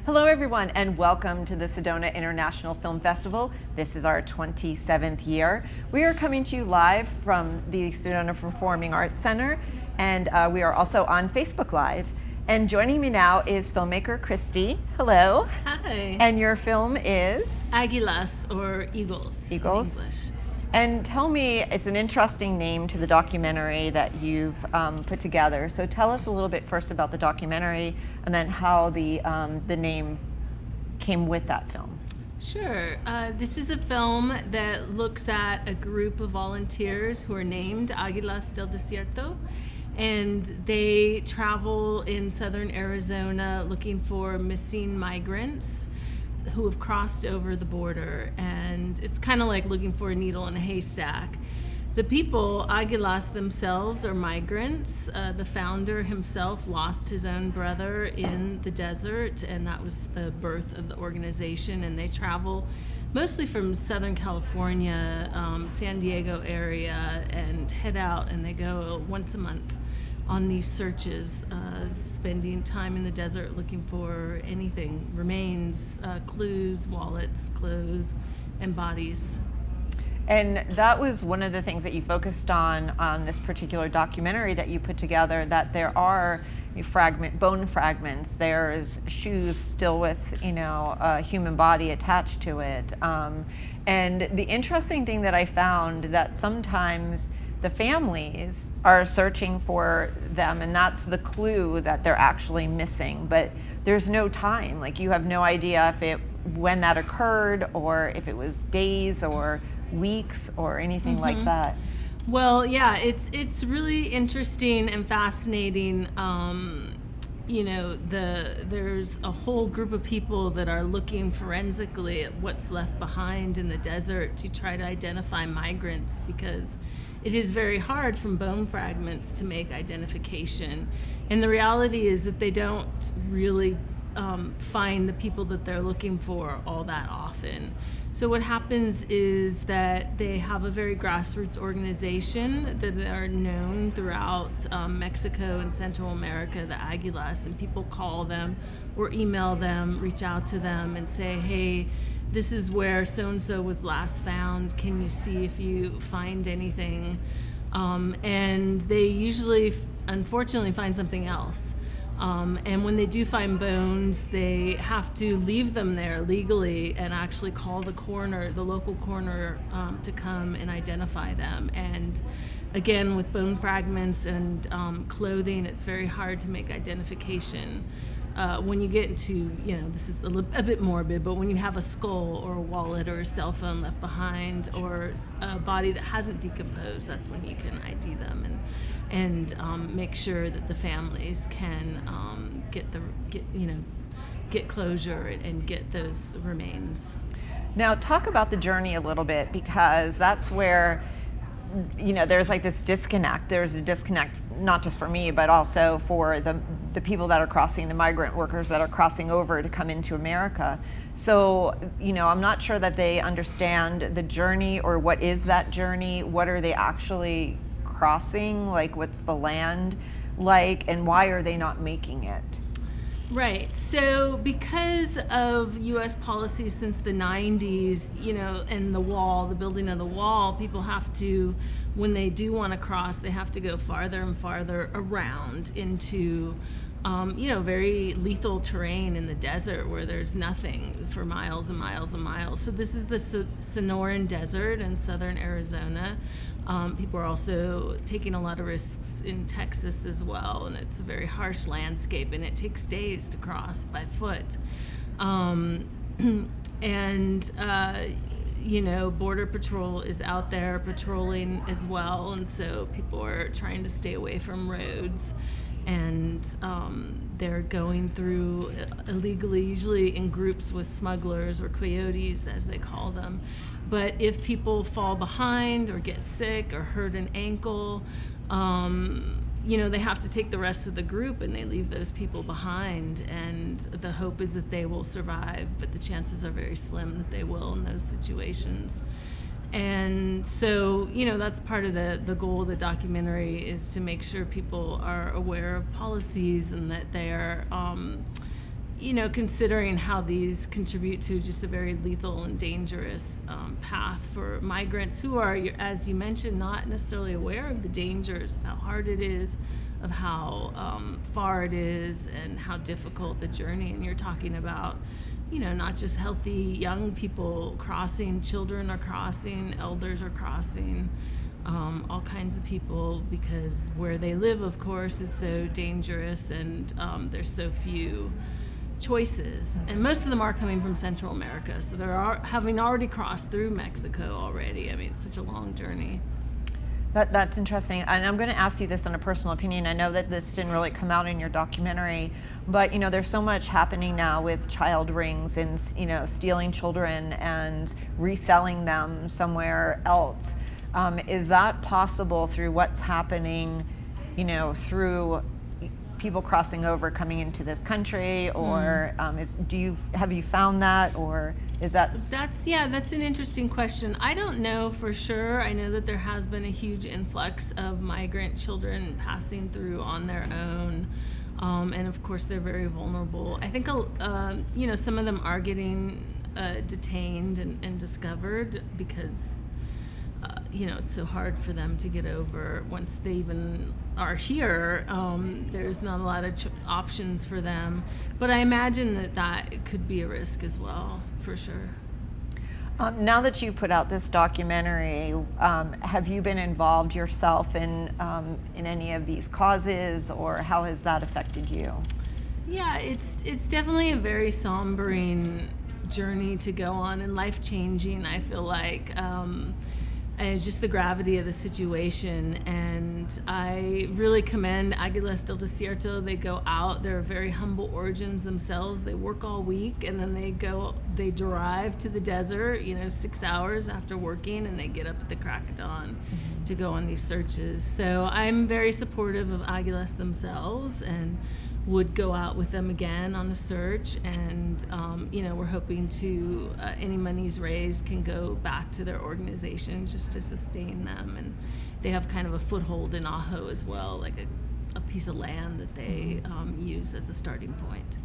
Hello everyone and welcome to the Sedona International Film Festival. This is our 27th year. We are coming to you live from the Sedona Performing Arts Center, and we are also on Facebook Live. And joining me now is filmmaker Kristy. Hello. Hi. And your film is? Aguilas, or Eagles. Eagles. In English. And tell me, it's an interesting name to the documentary that you've put together. So tell us a little bit first about the documentary and then how the name came with that film. Sure. This is a film that looks at a group of volunteers who are named Aguilas del Desierto, and they travel in southern Arizona looking for missing migrants who have crossed over the border, and it's kind of like looking for a needle in a haystack. The people, Aguilas themselves, are migrants. The founder himself lost his own brother in the desert, and that was the birth of the organization. And they travel mostly from Southern California, San Diego area, and head out, and they go once a month on these searches, spending time in the desert looking for anything, remains, clues, wallets, clothes, and bodies. And that was one of the things that you focused on this particular documentary that you put together, that there are bone fragments, there's shoes still with a human body attached to it. And the interesting thing that I found, that sometimes the families are searching for them, and that's the clue that they're actually missing, but there's no time. Like, you have no idea when that occurred, or if it was days or weeks or anything like that. Well, yeah, it's really interesting and fascinating. There's a whole group of people that are looking forensically at what's left behind in the desert to try to identify migrants, because it is very hard from bone fragments to make identification. And the reality is that they don't really find the people that they're looking for all that often. So what happens is that they have a very grassroots organization that are known throughout Mexico and Central America, the Aguilas, and people call them or email them, reach out to them and say, hey, this is where so-and-so was last found. Can you see if you find anything? And they usually, unfortunately, find something else. And when they do find bones, they have to leave them there legally and actually call the local coroner, to come and identify them. And again, with bone fragments and clothing, it's very hard to make identification. When you get into, this is a bit morbid, but when you have a skull or a wallet or a cell phone left behind, or a body that hasn't decomposed, that's when you can ID them and make sure that the families can get closure and get those remains. Now, talk about the journey a little bit, because that's where there's like this disconnect. There's a disconnect not just for me, but also for the people that are crossing, the migrant workers that are crossing over to come into America. So, I'm not sure that they understand the journey, or what is that journey? What are they actually crossing? Like, what's the land like, and why are they not making it? Right. So because of U.S. policy since the 90s, and the building of the wall, people have to, when they do want to cross, they have to go farther and farther around into, very lethal terrain in the desert where there's nothing for miles and miles and miles. So this is the Sonoran Desert in southern Arizona. People are also taking a lot of risks in Texas as well, and it's a very harsh landscape, and it takes days to cross by foot. Border Patrol is out there patrolling as well, and so people are trying to stay away from roads, and they're going through illegally, usually in groups with smugglers or coyotes, as they call them. But if people fall behind or get sick or hurt an ankle, they have to take the rest of the group, and they leave those people behind. And the hope is that they will survive, but the chances are very slim that they will in those situations. And so, that's part of the goal of the documentary, is to make sure people are aware of policies and that they are considering how these contribute to just a very lethal and dangerous path for migrants who are, as you mentioned, not necessarily aware of the dangers, of how hard it is, of how far it is, and how difficult the journey. And you're talking about, not just healthy young people crossing, children are crossing, elders are crossing, all kinds of people, because where they live, of course, is so dangerous, and there's so few choices, and most of them are coming from Central America, so they're having already crossed through Mexico already. I mean, it's such a long journey. That's interesting, and I'm going to ask you this on a personal opinion. I know that this didn't really come out in your documentary, but there's so much happening now with child rings and stealing children and reselling them somewhere else. Is that possible through what's happening, through people crossing over, coming into this country, or have you found that, or is that? That's an interesting question. I don't know for sure. I know that there has been a huge influx of migrant children passing through on their own, and of course they're very vulnerable. I think some of them are getting detained and discovered because it's so hard for them to get over once they even are here. There's not a lot of options for them, but I imagine that could be a risk as well, for sure. Now that you put out this documentary, have you been involved yourself in any of these causes, or how has that affected you? Yeah, it's definitely a very sombering journey to go on, and life-changing, I feel like. And just the gravity of the situation, and I really commend Aguilas del Desierto. They go out, they're very humble origins themselves. They work all week, and then they drive to the desert, 6 hours after working, and they get up at the crack of dawn to go on these searches. So I'm very supportive of Aguilas themselves, and would go out with them again on a search, and we're hoping to any monies raised can go back to their organization just to sustain them, and they have kind of a foothold in Ajo as well, like a piece of land that they use as a starting point.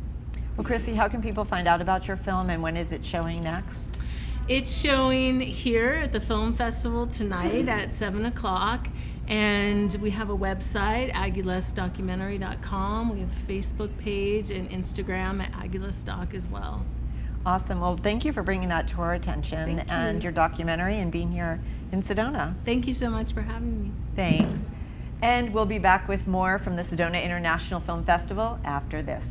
Well, Kristy, how can people find out about your film, and when is it showing next? It's showing here at the film festival tonight at 7 o'clock. And we have a website, aguilasdocumentary.com. We have a Facebook page and Instagram at aguilasdoc as well. Awesome. Well, thank you for bringing that to our attention and your documentary, and being here in Sedona. Thank you so much for having me. Thanks. And we'll be back with more from the Sedona International Film Festival after this.